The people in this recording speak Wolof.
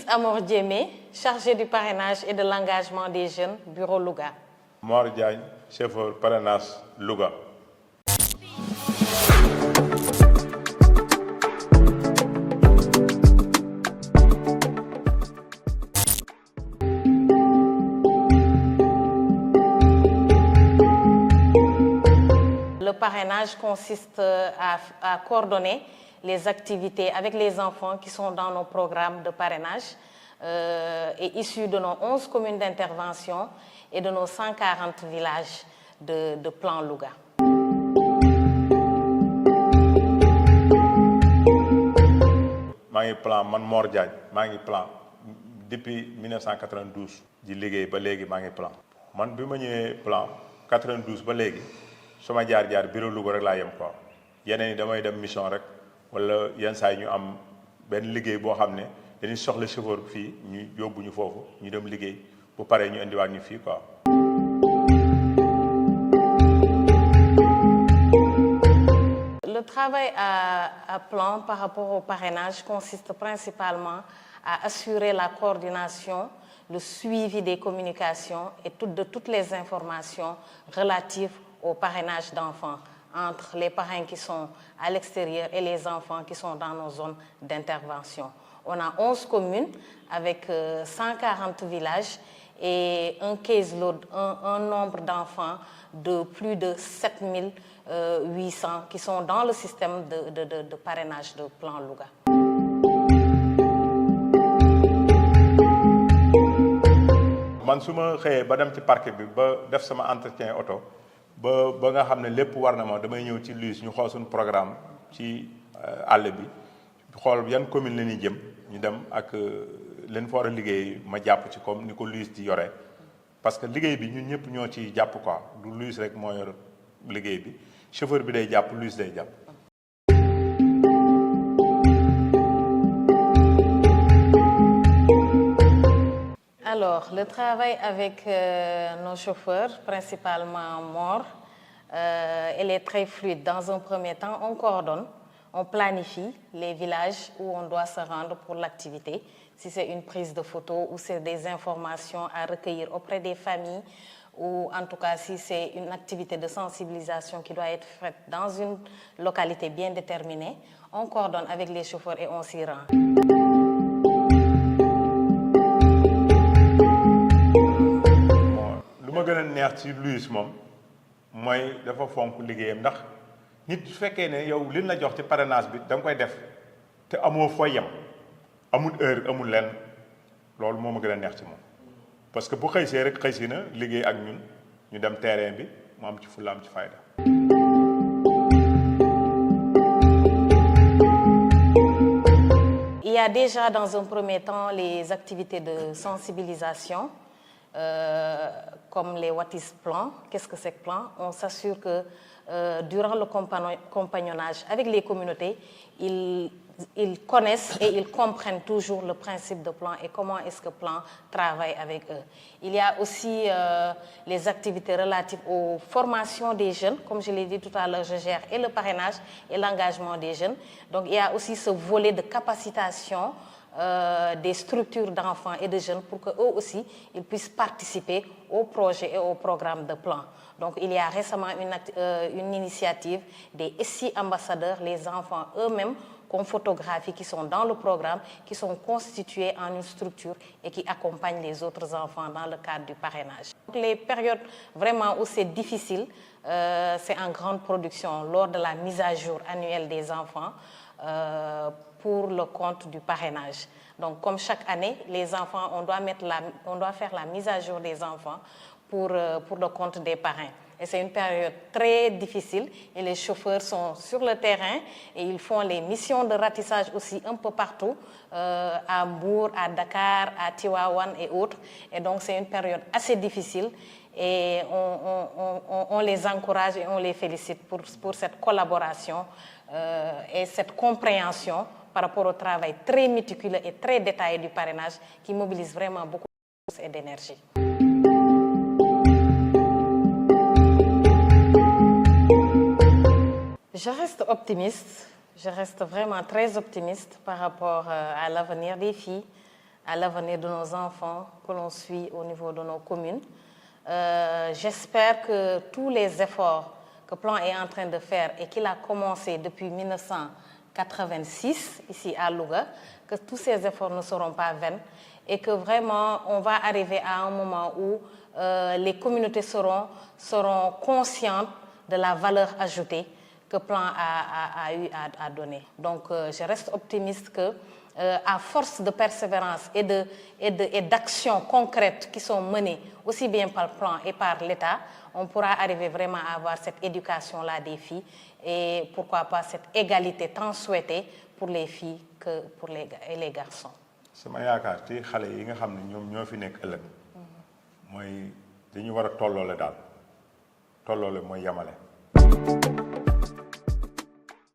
Amor Diémé, chargé du parrainage et de l'engagement des jeunes, Bureau Louga. Mor Diagne, chauffeur parrainage Louga. Le parrainage consiste à coordonner les activités avec les enfants qui sont dans nos programmes de parrainage et issus de nos 11 communes d'intervention et de nos 140 villages de plan Louga. maa ngi plan man Mor Diagne maa ngi plan depuis 1992 di liggéey ba léegi maa ngi plan man bi ma ñëwee plan 92 ba léegi su ma jaar bureau Louga rek laa yem quoi yeneen yi damay dem mission rek wala yenn saa yi ñu am benn liggéey boo xam ne dañuy soxla chauffeur fii ñu yóbbu ñu foofu ñu dem liggéey bu paree ñu indiwaat ñu fii quoi. Le travail à plan par rapport au parrainage consiste principalement à assurer la coordination, le suivi des communications et de toutes les informations relatives au parrainage d'enfants entre les parrains qui sont à l'extérieur et les enfants qui sont dans nos zones d'intervention. On a 11 communes avec 140 villages et un caseload, un nombre d'enfants de plus de 7800 qui sont dans le système de parrainage de plan Louga. man su ma xëyee ba dem ci parc bi ba def sama entretien auto ba nga xam ne lépp war na ma damay ñëw ci LUIS ñu xool suñu programme ci àll bi xool yan commune la ñuy jëm ñu dem ak leen fa war a liggéey ma jàpp ci comme ni ko LUIS di yore parce que liggéey bi ñun ñëpp ñoo ci jàpp quoi du LUIS rek moo yor liggéey bi chauffeur bi day jàpp LUIS day jàpp. Alors, le travail avec nos chauffeurs, principalement Mor, elle est très fluide. Dans un premier temps, on coordonne, on planifie les villages où on doit se rendre pour l'activité. Si c'est une prise de photo ou c'est des informations à recueillir auprès des familles ou en tout cas si c'est une activité de sensibilisation qui doit être faite dans une localité bien déterminée, on coordonne avec les chauffeurs et on s'y rend. lu ma gën a neex ci LUIS moom mooy dafa fonk liggéeyam ndax nit su fekkee ne yow li la jox ci parrainage bi da nga koy def te amoo fooy yem amul heure amul lenn loolu moo ma gën a neex ci moom parce que bu xëysee rek xëysi na liggéey ak ñun ñu dem terrain bi mu am ci fulla am ci fayda. Il y a déjà dans un premier temps les activités de sensibilisation comme les What is Plan. Qu'est-ce que c'est que plan? On s'assure que durant le compagnonnage avec les communautés, ils connaissent et ils comprennent toujours le principe de plan et comment est-ce que plan travaille avec eux. Il y a aussi les activités relatives aux formations des jeunes. Comme je l'ai dit tout à l'heure, je gère et le parrainage et l'engagement des jeunes. Donc il y a aussi ce volet de capacitation des structures d'enfants et de jeunes pour qu'eux aussi ils puissent participer au projet et au programme de plan. Donc il y a récemment une initiative des SI ambassadeurs, les enfants eux-mêmes qu'on photographie, qui sont dans le programme, qui sont constitués en une structure et qui accompagnent les autres enfants dans le cadre du parrainage. Donc, les périodes vraiment où c'est difficile, c'est en grande production lors de la mise à jour annuelle des enfants pour le compte du parrainage. Donc comme chaque année, les enfants, on doit faire la mise à jour des enfants pour le compte des parrains. Et c'est une période très difficile et les chauffeurs sont sur le terrain et ils font les missions de ratissage aussi un peu partout, à Mbour, à Dakar, à Tivaouane et autres. Et donc c'est une période assez difficile et on les encourage et on les félicite pour cette collaboration et cette compréhension par rapport au travail très méticuleux et très détaillé du parrainage qui mobilise vraiment beaucoup de ressources et d'énergie. Je reste optimiste, je reste vraiment très optimiste par rapport à l'avenir des filles, à l'avenir de nos enfants que l'on suit au niveau de nos communes. J'espère que tous les efforts que Plan est en train de faire et qu'il a commencé depuis 1986 ici à Louga, que tous ces efforts ne seront pas vains et que vraiment on va arriver à un moment où les communautés seront conscientes de la valeur ajoutée que Plan a eu à donner. Donc je reste optimiste que à force de persévérance et d'actions concrètes qui sont menées aussi bien par Plan et par l'État, on pourra arriver vraiment à avoir cette éducation-là des filles et pourquoi pas cette égalité tant souhaitée pour les filles que pour les garçons. sama yaakaar ci xale yi nga xam ne ñoom ñoo fi nekk ëllëg mooy dañu war a tolloole daal tolloole mooy yamale